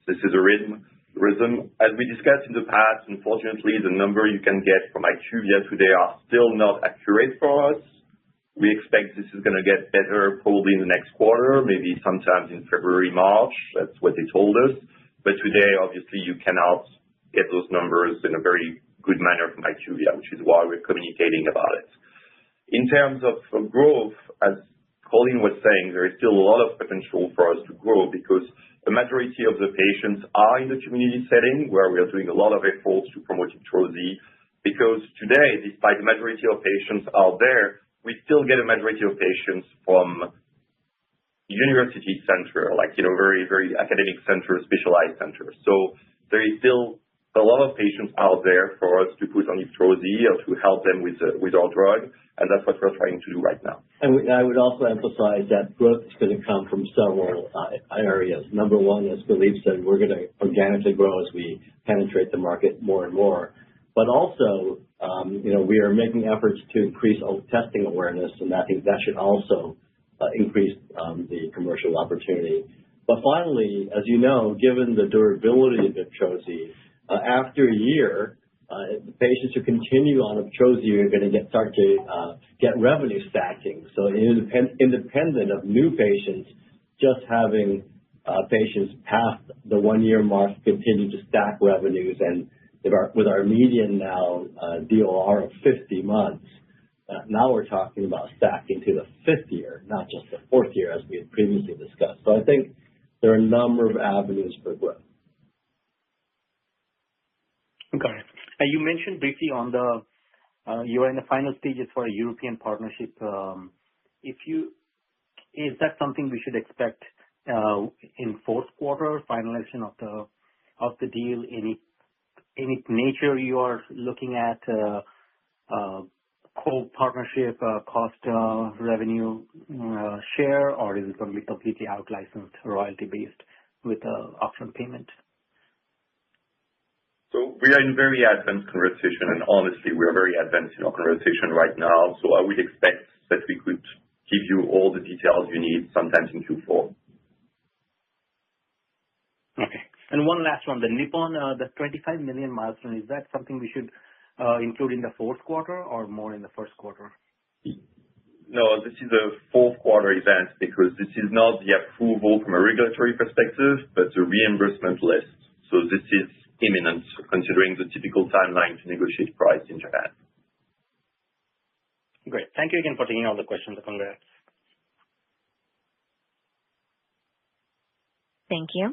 This is a rhythm. As we discussed in the past, unfortunately, the number you can get from IQVIA today are still not accurate for us. We expect this is going to get better probably in the next quarter, maybe sometime in February, March. That's what they told us. But today, obviously, you cannot get those numbers in a very good manner from IQVIA, which is why we're communicating about it. In terms of growth, as Colleen was saying, there is still a lot of potential for us to grow because the majority of the patients are in the community setting where we are doing a lot of efforts to promote IBTROZI, because today, despite the majority of patients out there, we still get a majority of patients from university center, like, very, very academic centers, specialized centers. So there is still a lot of patients out there for us to put on IBTROZI or to help them with our drug, and that's what we're trying to do right now. And I would also emphasize that growth is going to come from several areas. Number one, as Philippe said, we're going to organically grow as we penetrate the market more and more. But also, we are making efforts to increase testing awareness, and I think that should also increase the commercial opportunity. But finally, as you know, given the durability of IBTROZI, after a year, the patients who continue on IBTROZI are going to start to get revenue stacking. So independent of new patients, just having patients past the 1 year mark continue to stack revenues, and with our median now DOR of 50 months, Now we're talking about stacking to the 5th year, not just the 4th year as we had previously discussed. So I think there are a number of avenues for growth. Got it. You mentioned briefly on the you are in the final stages for a European partnership. Is that something we should expect in fourth quarter, finalization of the deal? Any nature you are looking at, co-partnership, cost, revenue share, or is it going to be completely out-licensed, royalty-based with upfront payment? So we are in very advanced conversation, and honestly, we are very advanced in our conversation right now. So I would expect that we could give you all the details you need sometimes in Q4. Okay. And one last one, the Nippon, the $25 million milestone, is that something we should include in the fourth quarter or more in the first quarter? No, this is a fourth quarter event because this is not the approval from a regulatory perspective, but the reimbursement list. So this is imminent, considering the typical timeline to negotiate price in Japan. Great. Thank you again for taking all the questions. Congrats. Thank you.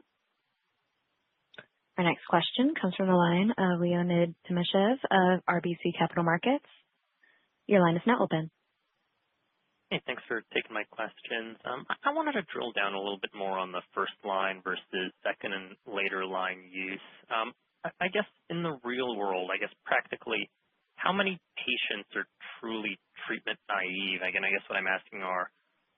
Our next question comes from the line of Leonid Timashev of RBC Capital Markets. Your line is now open. Hey, thanks for taking my questions. I wanted to drill down a little bit more on the first line versus second and later line use. I guess in the real world, practically, how many patients are truly treatment naive? Again, I guess what I'm asking are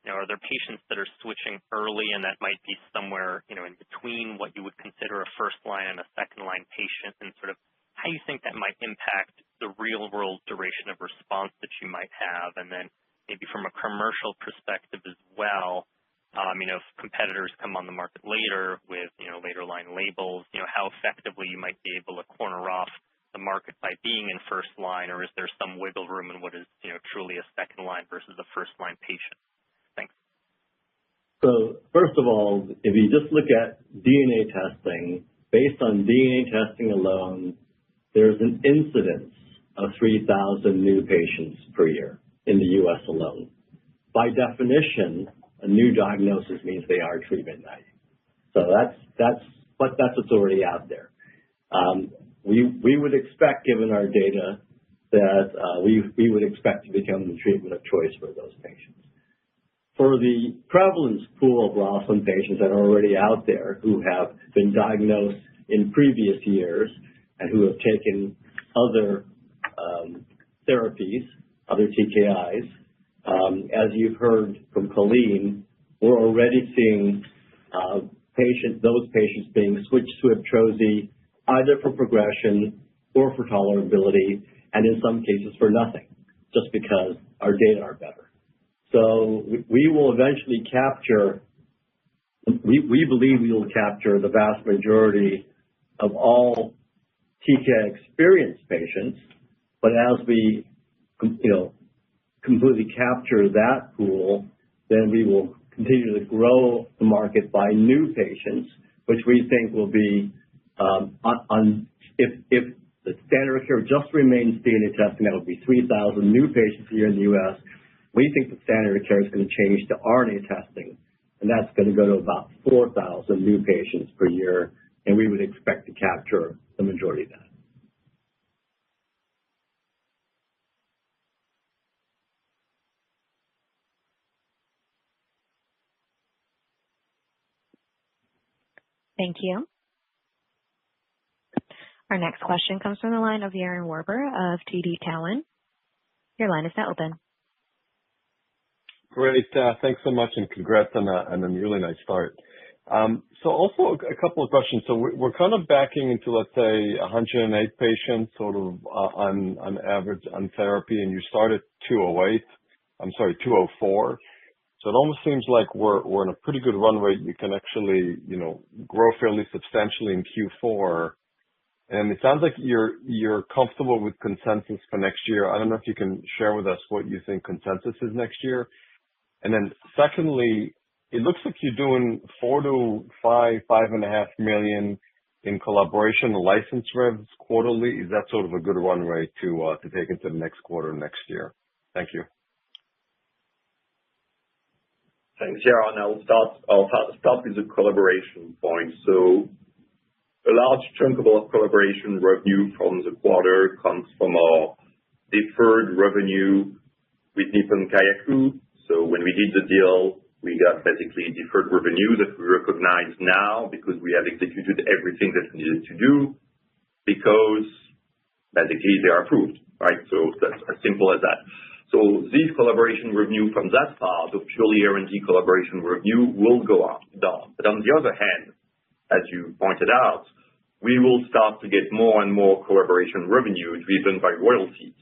there patients that are switching early and that might be somewhere, in between what you would consider a first line and a second line patient, and sort of how you think that might impact the real world duration of response that you might have? And then maybe from a commercial perspective as well, if competitors come on the market later with, later line labels, how effectively you might be able to corner off the market by being in first line, or is there some wiggle room in what is, truly a second line versus a first line patient? Thanks. So first of all, if you just look at DNA testing, based on DNA testing alone, there's an incidence of 3,000 new patients per year in the U.S. alone. By definition, a new diagnosis means they are treatment naive. So that's what's already out there. We would expect, given our data, that we would expect to become the treatment of choice for those patients. For the prevalence pool of ROS1 patients that are already out there who have been diagnosed in previous years and who have taken other therapies, other TKIs, as you've heard from Colleen, we're already seeing those patients being switched to Ibtrozi either for progression or for tolerability, and in some cases for nothing, just because our data are better. So we will eventually capture, we believe we will capture the vast majority of all TKI experienced patients, but as we, completely capture that pool, then we will continue to grow the market by new patients, which we think will be, if the standard of care just remains DNA testing, that would be 3,000 new patients here in the U.S. We think the standard of care is going to change to RNA testing, and that's going to go to about 4,000 new patients per year, and we would expect to capture the majority of that. Thank you. Our next question comes from the line of Yaron Werber of TD Cowen. Your line is now open. Great. Thanks so much, and congrats on a really nice start. So also a couple of questions. So we're kind of backing into, let's say, 108 patients sort of on average on therapy, and you started 204. So it almost seems like we're in a pretty good run rate. You can actually, grow fairly substantially in Q4. And it sounds like you're comfortable with consensus for next year. I don't know if you can share with us what you think consensus is next year. And then secondly, it looks like you're doing $4 to $5.5 million in collaboration license revs quarterly. Is that sort of a good run rate to take into the next quarter next year? Thank you. Thanks, Yaron. I'll start with the collaboration point. So a large chunk of our collaboration revenue from the quarter comes from our deferred revenue with Nippon Kayaku. So when we did the deal, we got basically deferred revenue that we recognize now because we have executed everything that we needed to do because basically they are approved, right? So that's as simple as that. So this collaboration revenue from that part of purely R&D collaboration revenue will go down. But on the other hand, as you pointed out, we will start to get more and more collaboration revenue driven by royalties.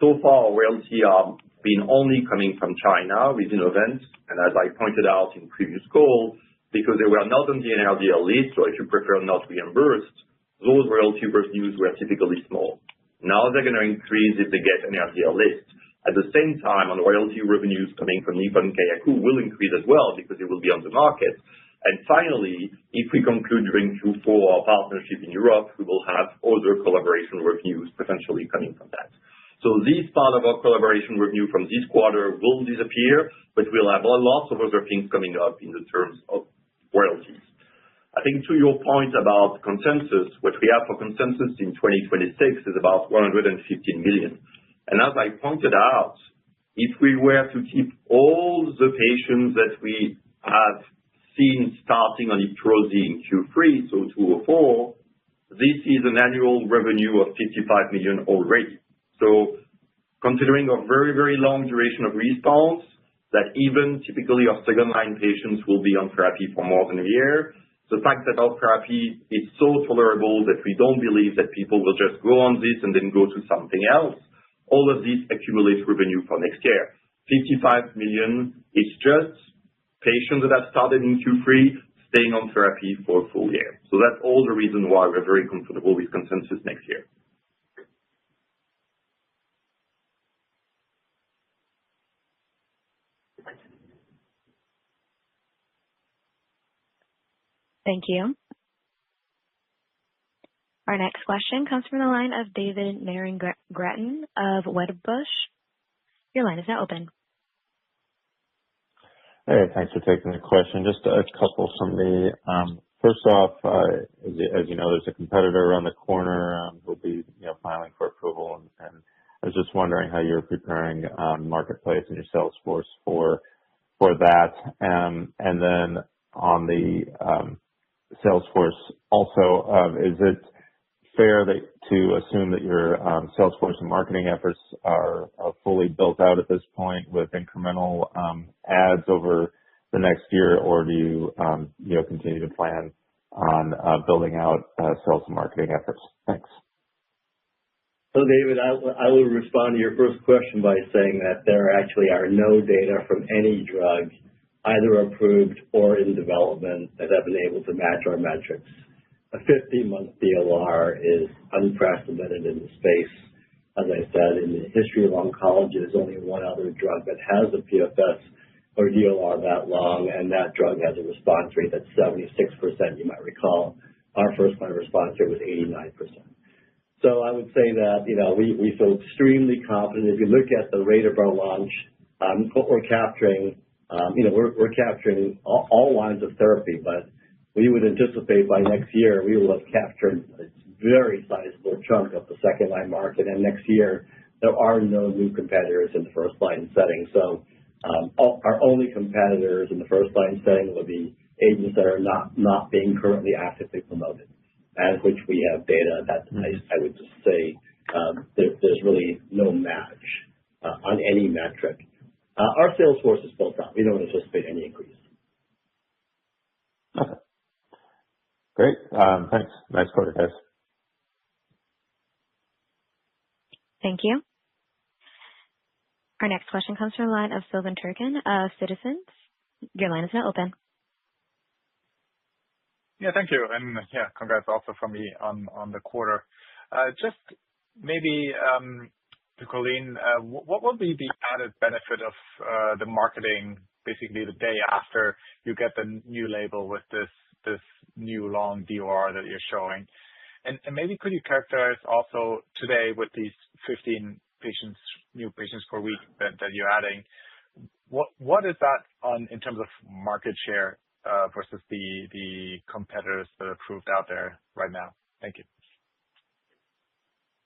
So far, royalties have been only coming from China with Innovent, and as I pointed out in previous call, because they were not on the NRDL list, or if you prefer, not reimbursed, those royalty revenues were typically small. Now they're going to increase if they get an NRDL list. At the same time, on royalty revenues coming from Nippon Kayaku will increase as well because it will be on the market. And finally, if we conclude during Q4 our partnership in Europe, we will have other collaboration revenues potentially coming from that. So this part of our collaboration revenue from this quarter will disappear, but we'll have lots of other things coming up in the terms of royalties. I think to your point about consensus, what we have for consensus in 2026 is about $115 million. And as I pointed out, if we were to keep all the patients that we have seen starting on IBTROZI in Q3, so 204, this is an annual revenue of $55 million already. So considering a very, very long duration of response, that even typically our second-line patients will be on therapy for more than a year, the fact that our therapy is so tolerable that we don't believe that people will just go on this and then go to something else, all of this accumulates revenue for next year. $55 million is just patients that have started in Q3 staying on therapy for a full year. So that's all the reason why we're very comfortable with consensus next year. Thank you. Our next question comes from the line of David Nierengarten of Wedbush. Your line is now open. Hey, thanks for taking the question. Just a couple from me. First off, as you know, there's a competitor around the corner who'll be filing for approval, and I was just wondering how you're preparing marketplace and your sales force for that. And then on the sales force also, is it fair to assume that your sales force and marketing efforts are fully built out at this point with incremental ads over the next year, or do you continue to plan on building out sales and marketing efforts? Thanks. So, David, I will respond to your first question by saying that there actually are no data from any drug, either approved or in development, that have been able to match our metrics. A 15-month DOR is unprecedented in the space. As I said, in the history of oncology, there's only one other drug that has a PFS or DOR that long, and that drug has a response rate that's 76%, you might recall. Our first-line response rate was 89%. So I would say that, we feel extremely confident. If you look at the rate of our launch, what we're capturing, we're capturing all lines of therapy, but we would anticipate by next year we will have captured a very sizable chunk of the second-line market, and next year there are no new competitors in the first-line setting. So our only competitors in the first-line setting will be agents that are not being currently actively promoted, and which we have data that I would just say there's really no match on any metric. Our sales force is built up. We don't anticipate any increase. Okay. Great. Thanks. Nice quarter, guys. Thank you. Our next question comes from the line of Sylvan Turkin of Citizens. Your line is now open. Yeah, thank you. And congrats also from me on the quarter. Just maybe to Colleen, what will be the added benefit of the marketing basically the day after you get the new label with this new long DOR that you're showing? And maybe could you characterize also today with these 15 new patients per week that you're adding. What is that in terms of market share versus the competitors that are approved out there right now? Thank you.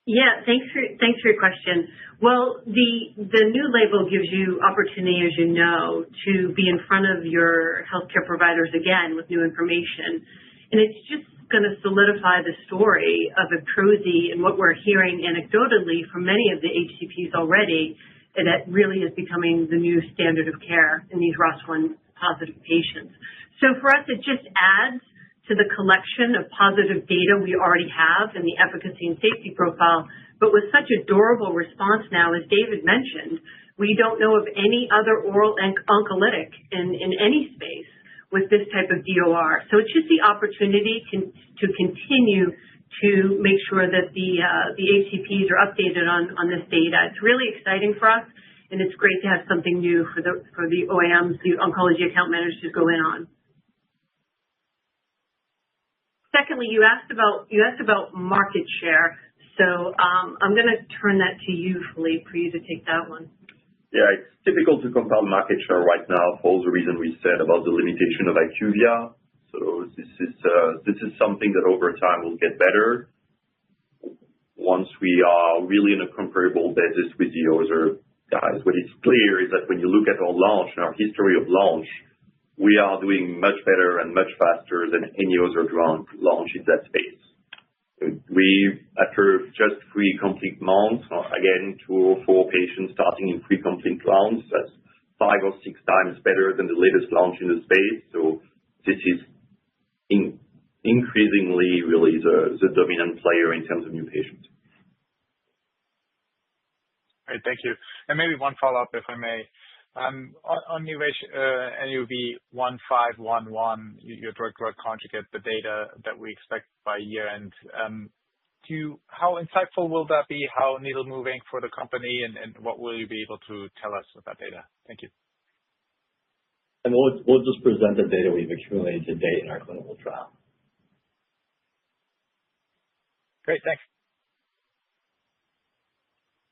Yeah, thanks for your question. Well, the new label gives you opportunity, as you know, to be in front of your healthcare providers again with new information. And it's just going to solidify the story of Ibtrozi and what we're hearing anecdotally from many of the HCPs already, and that really is becoming the new standard of care in these ROS1 positive patients. So for us, it just adds to the collection of positive data we already have in the efficacy and safety profile. But with such a durable response now, as David mentioned, we don't know of any other oral oncolytic in any space with this type of DOR. So it's just the opportunity to continue to make sure that the HCPs are updated on this data. It's really exciting for us, and it's great to have something new for the OAMs, the oncology account managers, to go in on. Secondly, you asked about market share, so I'm going to turn that to you, Philippe, for you to take that one. Yeah, it's difficult to compare market share right now for all the reason we said about the limitation of IQVIA. So this is something that over time will get better once we are really in a comparable basis with the other guys. What is clear is that when you look at our launch and our history of launch, we are doing much better and much faster than any other drug launch in that space. After just 3 complete months, again, 2 or 4 patients starting in 3 complete rounds, that's 5 or 6 times better than the latest launch in the space. So this is increasingly really the dominant player in terms of new patients. Great, thank you. And maybe one follow-up, if I may. On Nuvation, NUV1511, your drug-drug conjugate, the data that we expect by year-end, how insightful will that be? How needle-moving for the company, and what will you be able to tell us with that data? Thank you. And we'll just present the data we've accumulated to date in our clinical trial. Great, thanks.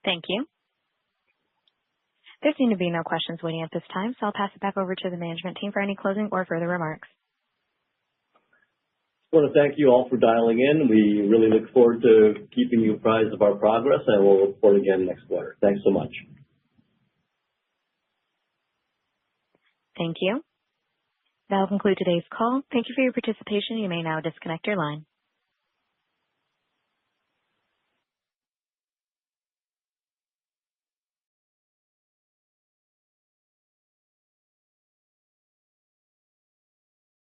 Thank you. There seem to be no questions waiting at this time, so I'll pass it back over to the management team for any closing or further remarks. I want to thank you all for dialing in. We really look forward to keeping you apprised of our progress, and we'll report again next quarter. Thanks so much. Thank you. That will conclude today's call. Thank you for your participation. You may now disconnect your line.